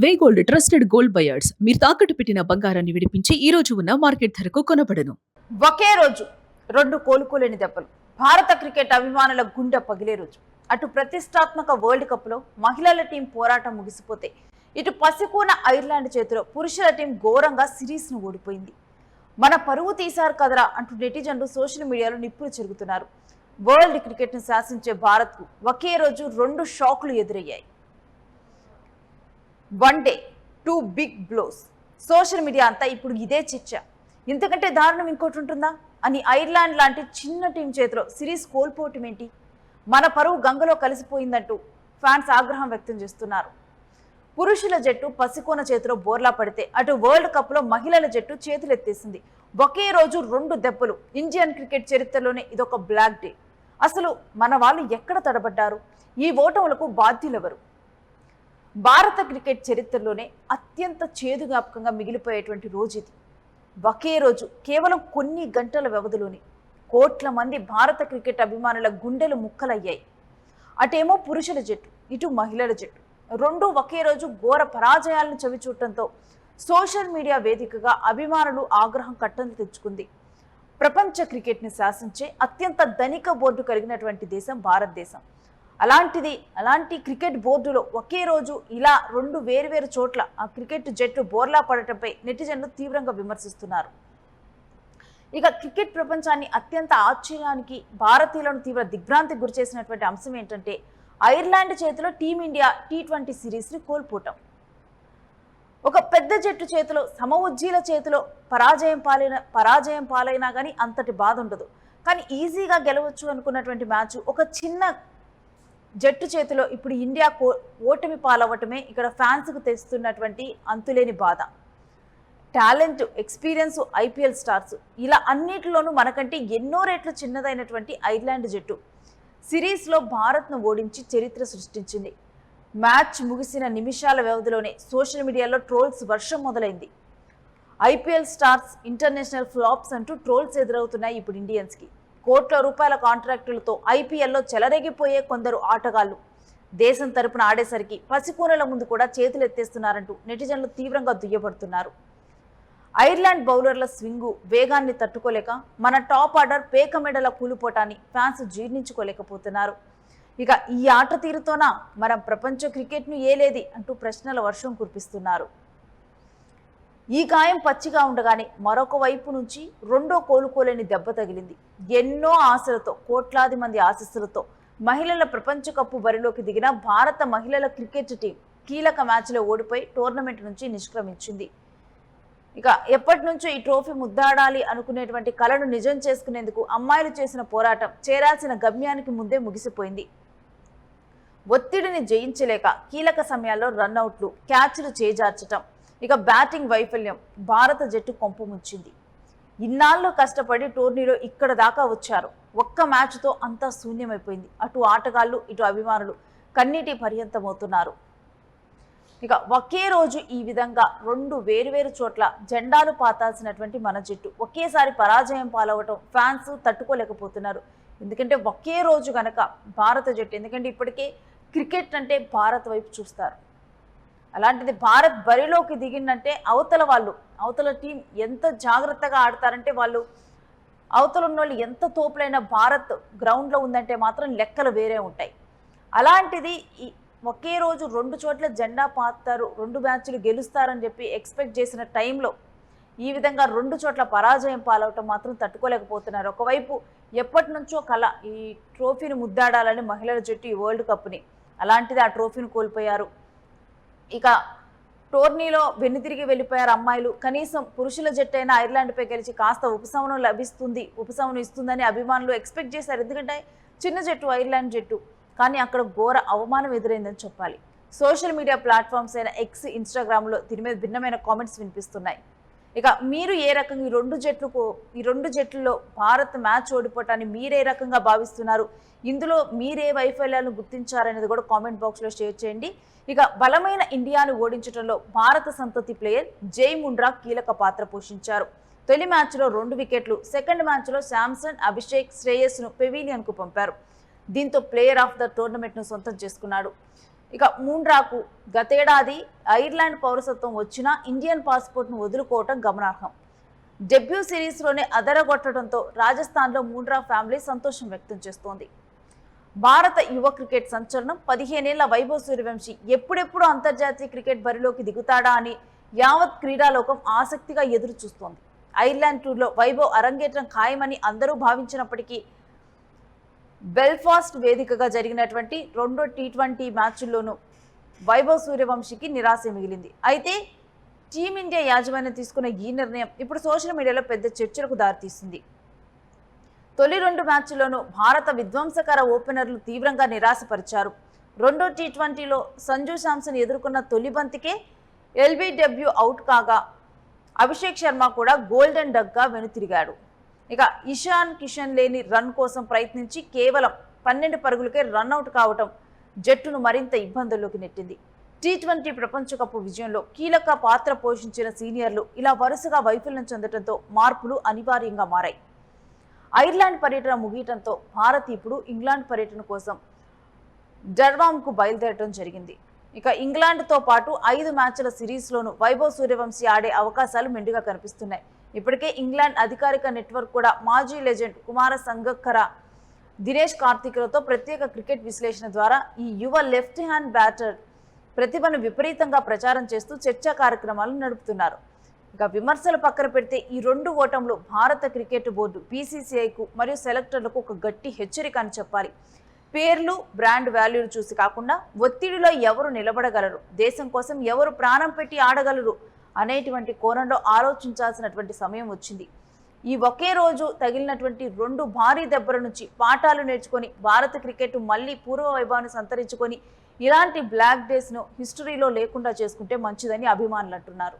వే gold trusted gold buyers మీరు తాకట్టు పెట్టిన బంగారాన్ని విడిపించి ఈ రోజు ఉన్న మార్కెట్ ధరకు కొనబడను. ఒకే రోజు రెండు కోలుకోలేని దెబ్బలు. భారత క్రికెట్ అభిమానుల గుండె పగిలే రోజు. అటు ప్రతిష్టాత్మక వరల్డ్ కప్లో మహిళల టీం పోరాటం ముగిసిపోతే, ఇటు పసికూన ఐర్లాండ్ చేతిలో పురుషుల టీం ఘోరంగా సిరీస్ను ఓడిపోయింది. మన పరువు తీశారు కదరా అంటూ నెటిజన్లు సోషల్ మీడియాలో నిప్పులు చెరుగుతున్నారు. వరల్డ్ క్రికెట్ను శాసించే భారత్కు ఒకే రోజు రెండు షాక్లు ఎదురయ్యాయి. One day two big blows. Social media అంతా ఇప్పుడు ఇదే చర్చ. ఇంతకంటే దారుణం ఇంకోటి ఉంటుందా అని ఐర్లాండ్ లాంటి చిన్న టీం చేతిలో సిరీస్ కోల్పోవటం ఏంటి? మన పరువు గంగలో కలిసిపోయిందంటూ ఫ్యాన్స్ ఆగ్రహం వ్యక్తం చేస్తున్నారు. పురుషుల జట్టు పసికోన చేతిలో బోర్లా పడితే, అటు వరల్డ్ కప్లో మహిళల జట్టు చేతులెత్తేసింది. ఒకే రోజు రెండు దెబ్బలు. ఇండియన్ క్రికెట్ చరిత్రలోనే ఇదొక బ్లాక్ డే. అసలు మన వాళ్ళు ఎక్కడ తడబడ్డారు? ఈ ఓటములకు బాధ్యులెవరు? భారత క్రికెట్ చరిత్రలోనే అత్యంత చేదు జ్ఞాపకంగా మిగిలిపోయేటువంటి రోజు ఇది. ఒకే రోజు కేవలం కొన్ని గంటల వ్యవధిలోని కోట్ల మంది భారత క్రికెట్ అభిమానుల గుండెలు ముక్కలయ్యాయి. అటేమో పురుషుల జట్టు, ఇటు మహిళల జట్టు, రెండూ ఒకే రోజు ఘోర పరాజయాలను చవిచూడటంతో సోషల్ మీడియా వేదికగా అభిమానులు ఆగ్రహం కట్టలు తెచ్చుకుంది. ప్రపంచ క్రికెట్ని శాసించే అత్యంత ధనిక బోర్డు కలిగినటువంటి దేశం భారతదేశం. అలాంటి క్రికెట్ బోర్డులో ఒకే రోజు ఇలా రెండు వేరువేరు చోట్ల ఆ క్రికెట్ జట్టు బోర్లా పడటంపై నెటిజన్లు తీవ్రంగా విమర్శిస్తున్నారు. ఇక క్రికెట్ ప్రపంచాన్ని అత్యంత ఆశ్చర్యానికి, భారతీయులను తీవ్ర దిగ్భ్రాంతికి గురిచేసినటువంటి అంశం ఏంటంటే, ఐర్లాండ్ చేతిలో టీమిండియా T20 సిరీస్ని కోల్పోవటం. ఒక పెద్ద జట్టు చేతిలో, సమఉజ్జీల చేతిలో పరాజయం పాలైనా కానీ అంతటి బాధ ఉండదు. కానీ ఈజీగా గెలవచ్చు అనుకున్నటువంటి మ్యాచ్ ఒక చిన్న జట్టు చేతిలో ఇప్పుడు ఇండియా ఓటమి పాలవ్వటమే ఇక్కడ ఫ్యాన్స్కు తెస్తున్నటువంటి అంతులేని బాధ. టాలెంట్, ఎక్స్పీరియన్స్, IPL స్టార్స్, ఇలా అన్నిటిలోనూ మనకంటే ఎన్నో రెట్లు చిన్నదైనటువంటి ఐర్లాండ్ జట్టు సిరీస్లో భారత్ను ఓడించి చరిత్ర సృష్టించింది. మ్యాచ్ ముగిసిన నిమిషాల వ్యవధిలోనే సోషల్ మీడియాలో ట్రోల్స్ వర్షం మొదలైంది. IPL స్టార్స్, ఇంటర్నేషనల్ ఫ్లాప్స్ అంటూ ట్రోల్స్ ఎదురవుతున్నాయి ఇప్పుడు ఇండియన్స్కి. కోట్ల రూపాయల కాంట్రాక్టులతో IPLలో చెలరేగిపోయే కొందరు ఆటగాళ్లు దేశం తరపున ఆడేసరికి పసికూనల ముందు కూడా చేతులు ఎత్తేస్తున్నారంటూ నెటిజన్లు తీవ్రంగా దుయ్యబడుతున్నారు. ఐర్లాండ్ బౌలర్ల స్వింగు వేగాన్ని తట్టుకోలేక మన టాప్ ఆర్డర్ పేక మెడల కూలిపోటాన్ని ఫ్యాన్స్ జీర్ణించుకోలేకపోతున్నారు. ఇక ఈ ఆట తీరుతోనా మనం ప్రపంచ క్రికెట్ను ఏలేది అంటూ ప్రశ్నల వర్షం కురిపిస్తున్నారు. ఈ గాయం పచ్చిగా ఉండగానే మరొక వైపు నుంచి రెండో కోలుకోలేని దెబ్బ తగిలింది. ఎన్నో ఆశలతో, కోట్లాది మంది ఆశీస్సులతో మహిళల ప్రపంచ కప్పు బరిలోకి దిగిన భారత మహిళల క్రికెట్ టీం కీలక మ్యాచ్లో ఓడిపోయి టోర్నమెంట్ నుంచి నిష్క్రమించింది. ఇక ఎప్పటి నుంచో ఈ ట్రోఫీ ముద్దాడాలి అనుకునేటువంటి కలను నిజం చేసుకునేందుకు అమ్మాయిలు చేసిన పోరాటం చేరాల్సిన గమ్యానికి ముందే ముగిసిపోయింది. ఒత్తిడిని జయించలేక కీలక సమయాల్లో రన్అవుట్లు, క్యాచ్లు చేజార్చటం, ఇక బ్యాటింగ్ వైఫల్యం భారత జట్టు కొంపముంచింది. ఇన్నాళ్ళు కష్టపడి టోర్నీలో ఇక్కడ దాకా వచ్చారు. ఒక్క మ్యాచ్తో అంతా శూన్యమైపోయింది. అటు ఆటగాళ్లు, ఇటు అభిమానులు కన్నీటి పర్యంతమవుతున్నారు. ఇక ఒకే రోజు ఈ విధంగా రెండు వేరువేరు చోట్ల జెండాలు పాతాల్సినటువంటి మన జట్టు ఒకేసారి పరాజయం పాలవటం ఫ్యాన్స్ తట్టుకోలేకపోతున్నారు. ఎందుకంటే ఒకే రోజు గనక భారత జట్టు, ఎందుకంటే ఇప్పటికే క్రికెట్ అంటే భారత్ వైపు చూస్తారు. అలాంటిది భారత్ బరిలోకి దిగిందంటే అవతల టీం ఎంత జాగ్రత్తగా ఆడతారంటే, వాళ్ళు అవతల ఉన్న వాళ్ళు ఎంత తోపులైన భారత్ గ్రౌండ్లో ఉందంటే మాత్రం లెక్కలు వేరే ఉంటాయి. అలాంటిది ఒకే రోజు రెండు చోట్ల జెండా పాతారు, రెండు మ్యాచ్లు గెలుస్తారని చెప్పి ఎక్స్పెక్ట్ చేసిన టైంలో ఈ విధంగా రెండు చోట్ల పరాజయం పాలవటం మాత్రం తట్టుకోలేకపోతున్నారు. ఒకవైపు ఎప్పటి నుంచో కళ ఈ ట్రోఫీని ముద్దాడాలని మహిళల జట్టు ఈ వరల్డ్ కప్ని, అలాంటిది ఆ ట్రోఫీని కోల్పోయారు. ఇక టోర్నీలో వెన్నుతిరిగి వెళ్ళిపోయారు అమ్మాయిలు. కనీసం పురుషుల జట్టు అయినా ఐర్లాండ్పై గెలిచి కాస్త ఉపశమనం ఇస్తుందని అభిమానులు ఎక్స్పెక్ట్ చేశారు. ఎందుకంటే చిన్న జట్టు ఐర్లాండ్ జట్టు, కానీ అక్కడ ఘోర అవమానం ఎదురైందని చెప్పాలి. సోషల్ మీడియా ప్లాట్ఫామ్స్ అయిన X, ఇన్స్టాగ్రామ్లో దీని మీద భిన్నమైన కామెంట్స్ వినిపిస్తున్నాయి. ఇక మీరు ఏ రకంగా ఈ రెండు జట్లలో భారత్ మ్యాచ్ ఓడిపోవటాన్ని మీరే రకంగా భావిస్తున్నారు? ఇందులో మీరే వైఫల్యాలను గుర్తించారనేది కూడా కామెంట్ బాక్స్లో షేర్ చేయండి. ఇక బలమైన ఇండియాను ఓడించడంలో భారత సంతతి ప్లేయర్ జై ముండ్రా కీలక పాత్ర పోషించారు. తొలి మ్యాచ్లో 2 వికెట్లు, సెకండ్ మ్యాచ్లో శాంసన్, అభిషేక్, శ్రేయస్ను పెవిలియన్కు పంపారు. దీంతో ప్లేయర్ ఆఫ్ ద టోర్నమెంట్ను సొంతం చేసుకున్నాడు. ఇక ముండ్రాకు గతేడాది ఐర్లాండ్ పౌరసత్వం వచ్చినా ఇండియన్ పాస్పోర్ట్ను వదులుకోవటం గమనార్హం. డెబ్యూ సిరీస్లోనే అదరగొట్టడంతో రాజస్థాన్లో ముండ్రా ఫ్యామిలీ సంతోషం వ్యక్తం చేస్తోంది. భారత యువ క్రికెట్ సంచలనం 15 ఏళ్ల వైభవ్ సూర్యవంశీ ఎప్పుడెప్పుడు అంతర్జాతీయ క్రికెట్ బరిలోకి దిగుతాడా అని యావత్ క్రీడాలోకం ఆసక్తిగా ఎదురు చూస్తోంది. ఐర్లాండ్ టూర్లో వైభవ్ అరంగేట్రం ఖాయమని అందరూ భావించినప్పటికీ బెల్ఫాస్ట్ వేదికగా జరిగినటువంటి రెండో టీ20 మ్యాచ్ల్లోనూ వైభవ్ సూర్యవంశీకి నిరాశ మిగిలింది. అయితే టీమిండియా యాజమాన్యం తీసుకున్న ఈ నిర్ణయం ఇప్పుడు సోషల్ మీడియాలో పెద్ద చర్చలకు దారితీస్తుంది. తొలి 2 మ్యాచ్ల్లోనూ భారత విధ్వంసకర ఓపెనర్లు తీవ్రంగా నిరాశపరిచారు. రెండో టీ20లో సంజు శాంసన్ ఎదుర్కొన్న తొలి బంతికే ఎల్బీడబ్ల్యూ అవుట్ కాగా అభిషేక్ శర్మ కూడా గోల్డెన్ డక్గా వెనుతిరిగాడు. ఇక ఇషాన్ కిషన్ లేని రన్ కోసం ప్రయత్నించి కేవలం 12 పరుగులకే రన్అట్ కావటం జట్టును మరింత ఇబ్బందుల్లోకి నెట్టింది. టీ20 ప్రపంచ కప్ విజయంలో కీలక పాత్ర పోషించిన సీనియర్లు ఇలా వరుసగా వైఫల్యం చెందడంతో మార్పులు అనివార్యంగా మారాయి. ఐర్లాండ్ పర్యటన ముగియటంతో భారత్ ఇప్పుడు ఇంగ్లాండ్ పర్యటన కోసం డర్వామ్కు బయలుదేరడం జరిగింది. ఇక ఇంగ్లాండ్తో పాటు 5 మ్యాచ్ల సిరీస్లోనూ వైభవ్ సూర్యవంశీ ఆడే అవకాశాలు మెండుగా కనిపిస్తున్నాయి. ఇప్పటికే ఇంగ్లాండ్ అధికారిక నెట్వర్క్ కూడా మాజీ లెజెండ్ కుమార సంగక్కర, దినేష్ కార్తిక్లతో ప్రత్యేక క్రికెట్ విశ్లేషణ ద్వారా ఈ యువ లెఫ్ట్ హ్యాండ్ బ్యాటర్ ప్రతిభను విపరీతంగా ప్రచారం చేస్తూ చర్చా కార్యక్రమాలు నడుపుతున్నారు. ఇక విమర్శలు పక్కన పెడితే ఈ 2 ఓటములు భారత క్రికెట్ బోర్డు బీసీసీఐకు మరియు సెలెక్టర్లకు ఒక గట్టి హెచ్చరిక అని చెప్పాలి. పేర్లు, బ్రాండ్ వాల్యూలు చూసి కాకుండా ఒత్తిడిలో ఎవరు నిలబడగలరు, దేశం కోసం ఎవరు ప్రాణం పెట్టి ఆడగలరు అనేటువంటి కోణంలో ఆలోచించాల్సినటువంటి సమయం వచ్చింది. ఈ ఒకే రోజు తగిలినటువంటి 2 భారీ దెబ్బల నుంచి పాఠాలు నేర్చుకొని భారత క్రికెట్ మళ్ళీ పూర్వ వైభవాన్ని సంతరించుకొని ఇలాంటి బ్లాక్ డేస్ను హిస్టరీలో లేకుండా చేసుకుంటే మంచిదని అభిమానులు అంటున్నారు.